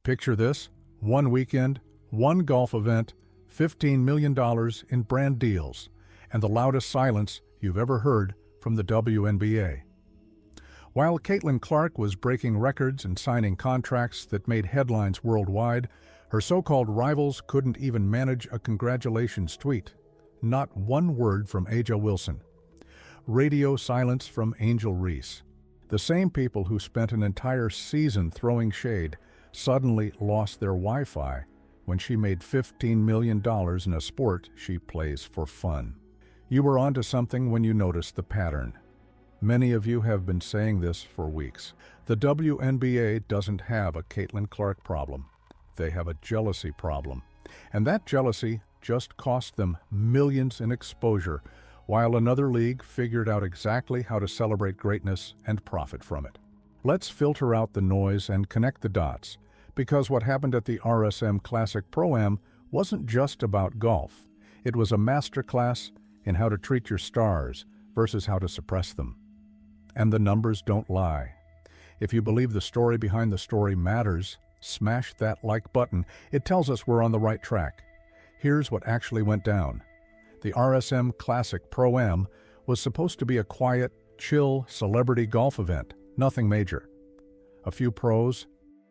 Picture this: one weekend, one golf event, $15 million in brand deals, and the loudest silence you've ever heard from the WNBA. While Caitlin Clark was breaking records and signing contracts that made headlines worldwide, her so-called rivals couldn't even manage a congratulations tweet. Not one word from A'ja Wilson. Radio silence from Angel Reese. The same people who spent an entire season throwing shade suddenly lost their Wi-Fi when she made $15 million in a sport she plays for fun. You were onto something when you noticed the pattern. Many of you have been saying this for weeks. The WNBA doesn't have a Caitlin Clark problem. They have a jealousy problem. And that jealousy just cost them millions in exposure, while another league figured out exactly how to celebrate greatness and profit from it. Let's filter out the noise and connect the dots, because what happened at the RSM Classic Pro-Am wasn't just about golf. It was a masterclass in how to treat your stars versus how to suppress them. And the numbers don't lie. If you believe the story behind the story matters, smash that like button. It tells us we're on the right track. Here's what actually went down. The RSM Classic Pro-Am was supposed to be a quiet, chill celebrity golf event, nothing major. A few pros,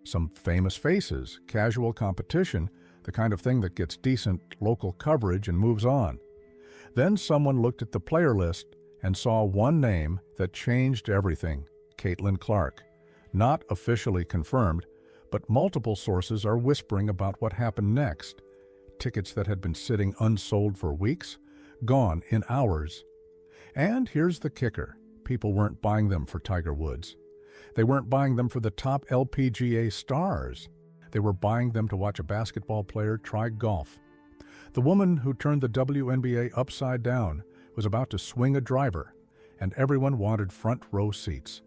some famous faces, casual competition, the kind of thing that gets decent local coverage and moves on. Then someone looked at the player list and saw one name that changed everything: Caitlin Clark. Not officially confirmed, but multiple sources are whispering about what happened next. Tickets that had been sitting unsold for weeks, gone in hours. And here's the kicker: people weren't buying them for Tiger Woods. They weren't buying them for the top LPGA stars. They were buying them to watch a basketball player try golf. The woman who turned the WNBA upside down was about to swing a driver, and everyone wanted front row seats.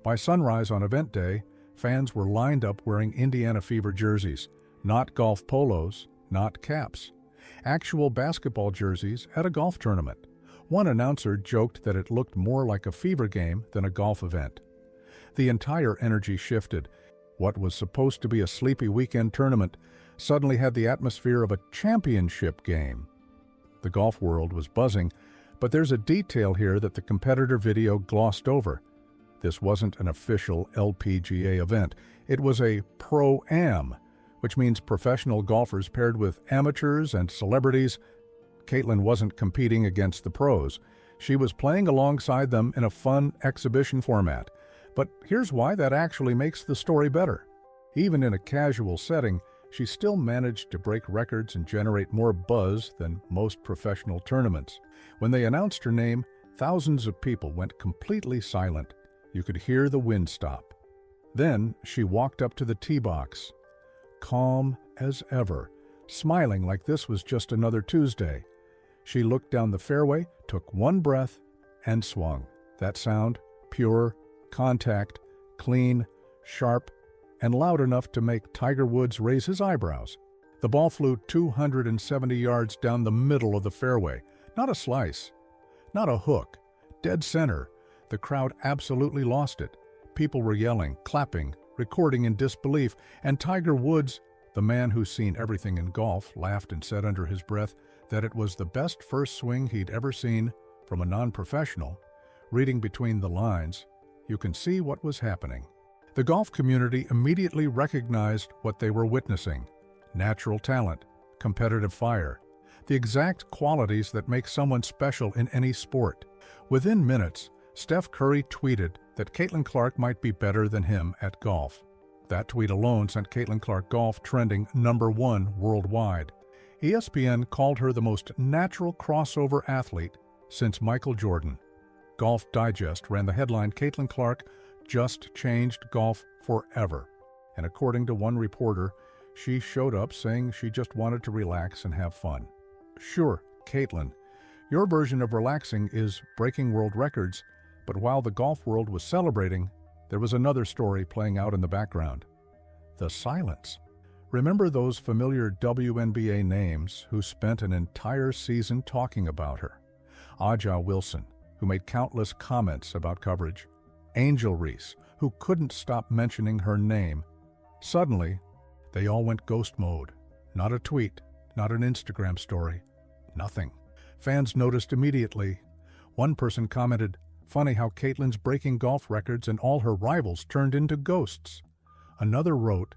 By sunrise on event day, fans were lined up wearing Indiana Fever jerseys, not golf polos, not caps. Actual basketball jerseys at a golf tournament. One announcer joked that it looked more like a Fever game than a golf event. The entire energy shifted. What was supposed to be a sleepy weekend tournament suddenly had the atmosphere of a championship game. The golf world was buzzing, but there's a detail here that the competitor video glossed over. This wasn't an official LPGA event. It was a Pro-Am, which means professional golfers paired with amateurs and celebrities. Caitlin wasn't competing against the pros. She was playing alongside them in a fun exhibition format. But here's why that actually makes the story better. Even in a casual setting, she still managed to break records and generate more buzz than most professional tournaments. When they announced her name, thousands of people went completely silent. You could hear the wind stop. Then she walked up to the tee box, calm as ever, smiling like this was just another Tuesday. She looked down the fairway, took one breath, and swung. That sound, pure, contact, clean, sharp, and loud enough to make Tiger Woods raise his eyebrows. The ball flew 270 yards down the middle of the fairway. Not a slice, not a hook, dead center. The crowd absolutely lost it. People were yelling, clapping, recording in disbelief, and Tiger Woods, the man who's seen everything in golf, laughed and said under his breath that it was the best first swing he'd ever seen from a non-professional. Reading between the lines, you can see what was happening. The golf community immediately recognized what they were witnessing: natural talent, competitive fire, the exact qualities that make someone special in any sport. Within minutes, Steph Curry tweeted that Caitlin Clark might be better than him at golf. That tweet alone sent Caitlin Clark golf trending #1 worldwide. ESPN called her the most natural crossover athlete since Michael Jordan. Golf Digest ran the headline, "Caitlin Clark just changed golf forever." And according to one reporter, she showed up saying she just wanted to relax and have fun. Sure, Caitlin, your version of relaxing is breaking world records, but while the golf world was celebrating, there was another story playing out in the background: the silence. Remember those familiar WNBA names who spent an entire season talking about her? A'ja Wilson, who made countless comments about coverage. Angel Reese, who couldn't stop mentioning her name. Suddenly, They all went ghost mode. Not a tweet, not an Instagram story, nothing. Fans noticed immediately. One person commented, "Funny how Caitlin's breaking golf records and all her rivals turned into ghosts." Another wrote,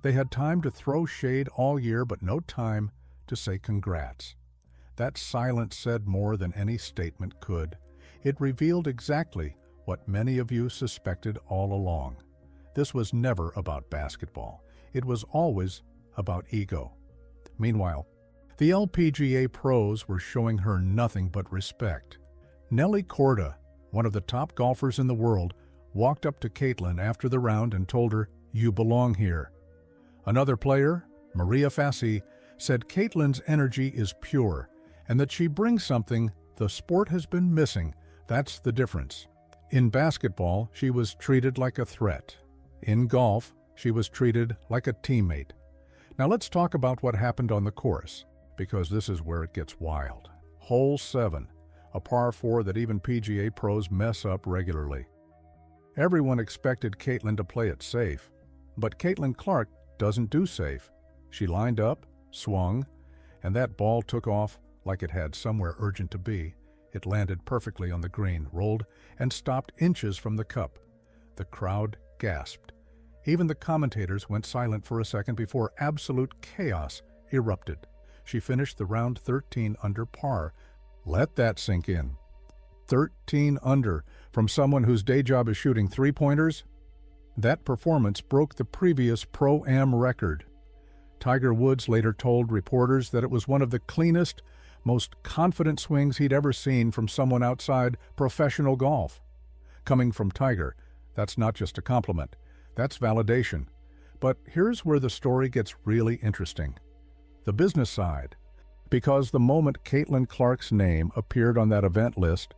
"They had time to throw shade all year, but no time to say congrats." That silence said more than any statement could. It revealed exactly what many of you suspected all along. This was never about basketball. It was always about ego. Meanwhile, the LPGA pros were showing her nothing but respect. Nelly Korda, one of the top golfers in the world, walked up to Caitlin after the round and told her, "You belong here." Another player, Maria Fassi, said Caitlin's energy is pure and that she brings something the sport has been missing. That's the difference. In basketball, she was treated like a threat. In golf, she was treated like a teammate. Now let's talk about what happened on the course, because this is where it gets wild. Hole 7, a par 4 that even PGA pros mess up regularly. Everyone expected Caitlin to play it safe, but Caitlin Clark doesn't do safe. She lined up, swung, and that ball took off like it had somewhere urgent to be. It landed perfectly on the green, rolled, and stopped inches from the cup. The crowd gasped. Even the commentators went silent for a second before absolute chaos erupted. She finished the round 13 under par. Let that sink in. 13 under from someone whose day job is shooting three-pointers? That performance broke the previous Pro-Am record. Tiger Woods later told reporters that it was one of the cleanest, most confident swings he'd ever seen from someone outside professional golf. Coming from Tiger, that's not just a compliment, that's validation. But here's where the story gets really interesting. The business side. Because the moment Caitlin Clark's name appeared on that event list,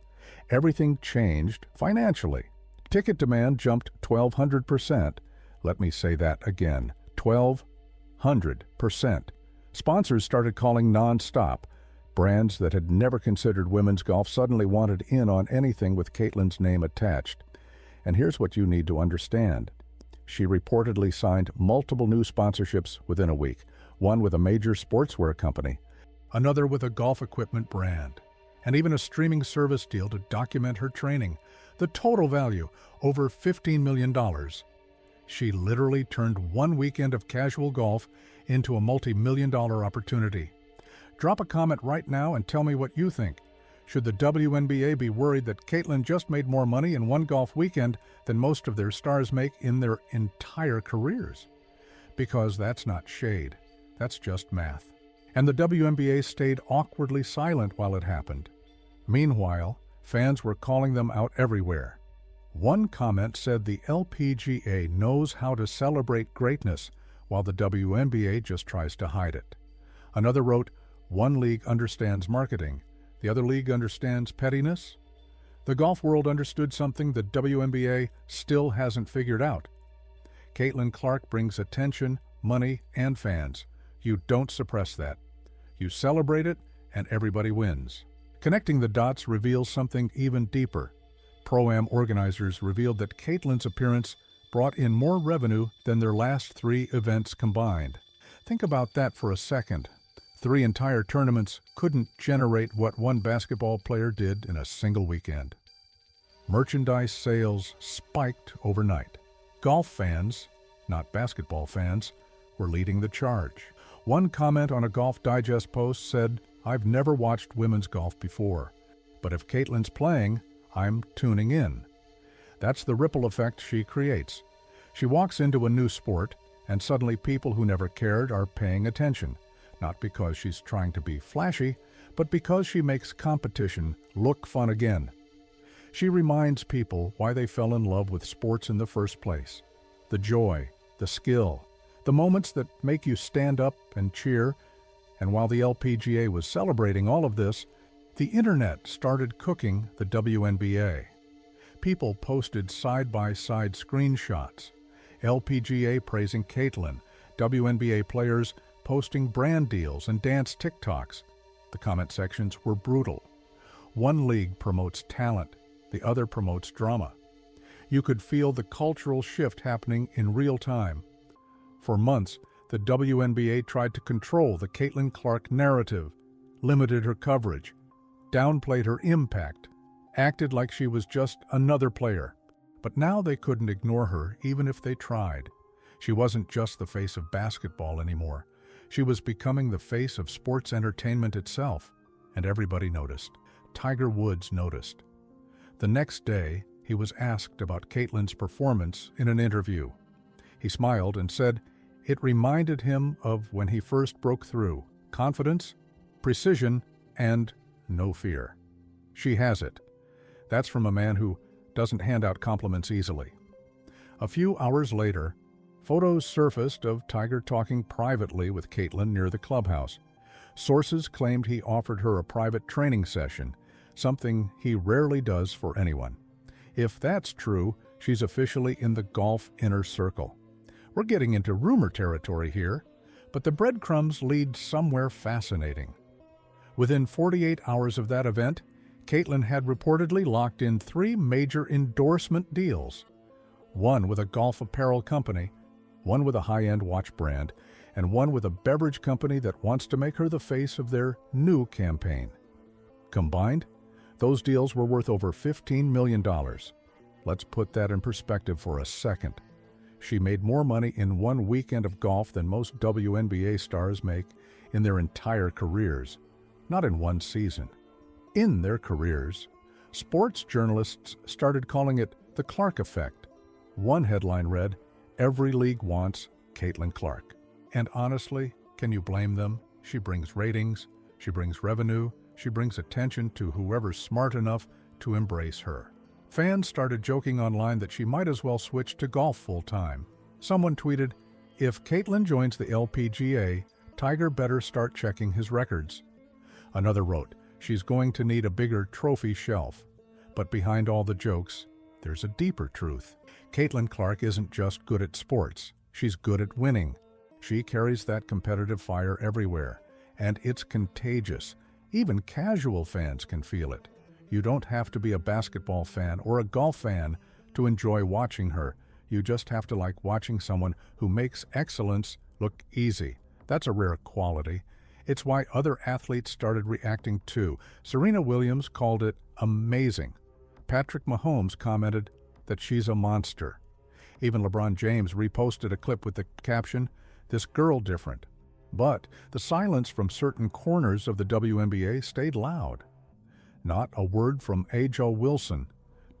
everything changed financially. Ticket demand jumped 1,200%. Let me say that again, 1,200%. Sponsors started calling non-stop. Brands that had never considered women's golf suddenly wanted in on anything with Caitlin's name attached. And here's what you need to understand. She reportedly signed multiple new sponsorships within a week, one with a major sportswear company, another with a golf equipment brand, and even a streaming service deal to document her training. The total value, over $15 million. She literally turned one weekend of casual golf into a multi-million-dollar opportunity. Drop a comment right now and tell me what you think. Should the WNBA be worried that Caitlin just made more money in one golf weekend than most of their stars make in their entire careers? Because that's not shade, that's just math. And the WNBA stayed awkwardly silent while it happened. Meanwhile, fans were calling them out everywhere. One comment said the LPGA knows how to celebrate greatness, while the WNBA just tries to hide it. Another wrote, "One league understands marketing, the other league understands pettiness." The golf world understood something the WNBA still hasn't figured out. Caitlin Clark brings attention, money, and fans. You don't suppress that. You celebrate it, and everybody wins. Connecting the dots reveals something even deeper. Pro-Am organizers revealed that Caitlin's appearance brought in more revenue than their last 3 events combined. Think about that for a second. 3 entire tournaments couldn't generate what one basketball player did in a single weekend. Merchandise sales spiked overnight. Golf fans, not basketball fans, were leading the charge. One comment on a Golf Digest post said, "I've never watched women's golf before, but if Caitlin's playing, I'm tuning in." That's the ripple effect she creates. She walks into a new sport, and suddenly people who never cared are paying attention. Not because she's trying to be flashy, but because she makes competition look fun again. She reminds people why they fell in love with sports in the first place. The joy, the skill, the moments that make you stand up and cheer. And while the LPGA was celebrating all of this, the internet started cooking the WNBA. People posted side-by-side screenshots. LPGA praising Caitlin, WNBA players posting brand deals and dance TikToks. The comment sections were brutal. One league promotes talent, the other promotes drama. You could feel the cultural shift happening in real time. For months, the WNBA tried to control the Caitlin Clark narrative, limited her coverage, downplayed her impact, acted like she was just another player. But now they couldn't ignore her even if they tried. She wasn't just the face of basketball anymore. She was becoming the face of sports entertainment itself, and everybody noticed. Tiger Woods noticed. The next day, he was asked about Caitlin's performance in an interview. He smiled and said it reminded him of when he first broke through: confidence, precision, and no fear. She has it. That's from a man who doesn't hand out compliments easily. A few hours later, photos surfaced of Tiger talking privately with Caitlin near the clubhouse. Sources claimed he offered her a private training session, something he rarely does for anyone. If that's true, she's officially in the golf inner circle. We're getting into rumor territory here, but the breadcrumbs lead somewhere fascinating. Within 48 hours of that event, Caitlin had reportedly locked in 3 major endorsement deals, one with a golf apparel company, one with a high-end watch brand, and one with a beverage company that wants to make her the face of their new campaign. Combined, those deals were worth over $15 million. Let's put that in perspective for a second. She made more money in one weekend of golf than most WNBA stars make in their entire careers, not in one season. In their careers, sports journalists started calling it the Clark effect. One headline read, "Every league wants Caitlin Clark." And honestly, can you blame them? She brings ratings, she brings revenue, she brings attention to whoever's smart enough to embrace her. Fans started joking online that she might as well switch to golf full-time. Someone tweeted, "If Caitlin joins the LPGA, Tiger better start checking his records." Another wrote, "She's going to need a bigger trophy shelf." But behind all the jokes, there's a deeper truth. Caitlin Clark isn't just good at sports, she's good at winning. She carries that competitive fire everywhere, and it's contagious. Even casual fans can feel it. You don't have to be a basketball fan or a golf fan to enjoy watching her. You just have to like watching someone who makes excellence look easy. That's a rare quality. It's why other athletes started reacting too. Serena Williams called it amazing. Patrick Mahomes commented that she's a monster. Even LeBron James reposted a clip with the caption, "This girl different." But the silence from certain corners of the WNBA stayed loud. Not a word from A.J. Wilson,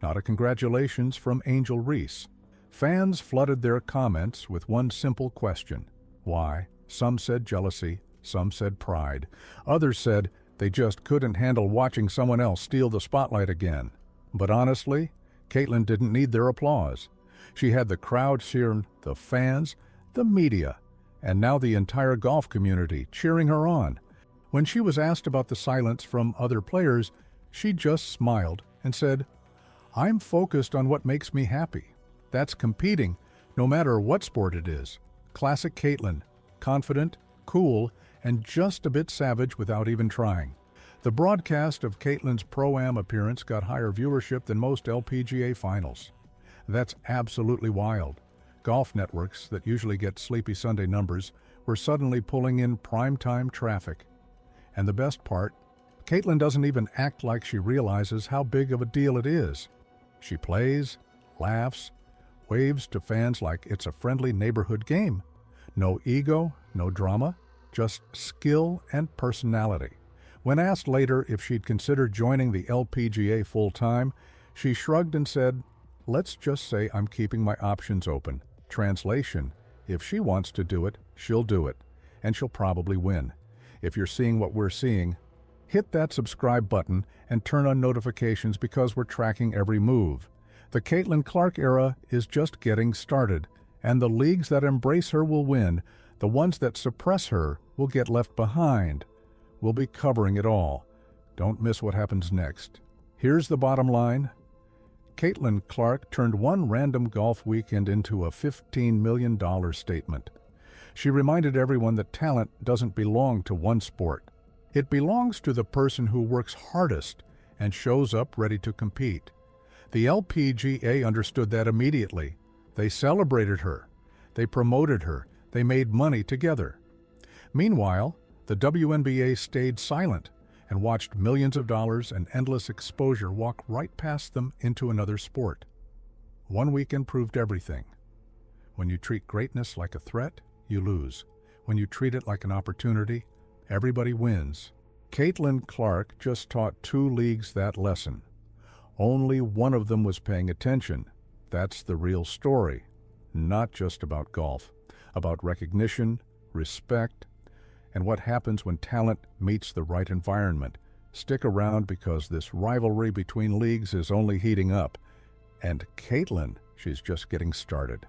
not a congratulations from Angel Reese. Fans flooded their comments with one simple question: why? Some said jealousy, some said pride. Others said they just couldn't handle watching someone else steal the spotlight again. But honestly, Caitlin didn't need their applause. She had the crowd cheering, the fans, the media, and now the entire golf community cheering her on. When she was asked about the silence from other players, she just smiled and said, "I'm focused on what makes me happy. That's competing, no matter what sport it is." Classic Caitlin, confident, cool, and just a bit savage without even trying. The broadcast of Caitlin's Pro-Am appearance got higher viewership than most LPGA finals. That's absolutely wild. Golf networks that usually get sleepy Sunday numbers were suddenly pulling in primetime traffic. And the best part, Caitlin doesn't even act like she realizes how big of a deal it is. She plays, laughs, waves to fans like it's a friendly neighborhood game. No ego, no drama, just skill and personality. When asked later if she'd consider joining the LPGA full-time, she shrugged and said, "Let's just say I'm keeping my options open." Translation, if she wants to do it, she'll do it, and she'll probably win. If you're seeing what we're seeing, hit that subscribe button and turn on notifications because we're tracking every move. The Caitlin Clark era is just getting started, and the leagues that embrace her will win. The ones that suppress her will get left behind. We'll be covering it all. Don't miss what happens next. Here's the bottom line. Caitlin Clark turned one random golf weekend into a $15 million statement. She reminded everyone that talent doesn't belong to one sport. It belongs to the person who works hardest and shows up ready to compete. The LPGA understood that immediately. They celebrated her. They promoted her. They made money together. Meanwhile, the WNBA stayed silent and watched millions of dollars and endless exposure walk right past them into another sport. One weekend proved everything. When you treat greatness like a threat, you lose. When you treat it like an opportunity, everybody wins. Caitlin Clark just taught 2 leagues that lesson. Only one of them was paying attention. That's the real story. Not just about golf, about recognition, respect, and what happens when talent meets the right environment. Stick around because this rivalry between leagues is only heating up. And Caitlin, she's just getting started.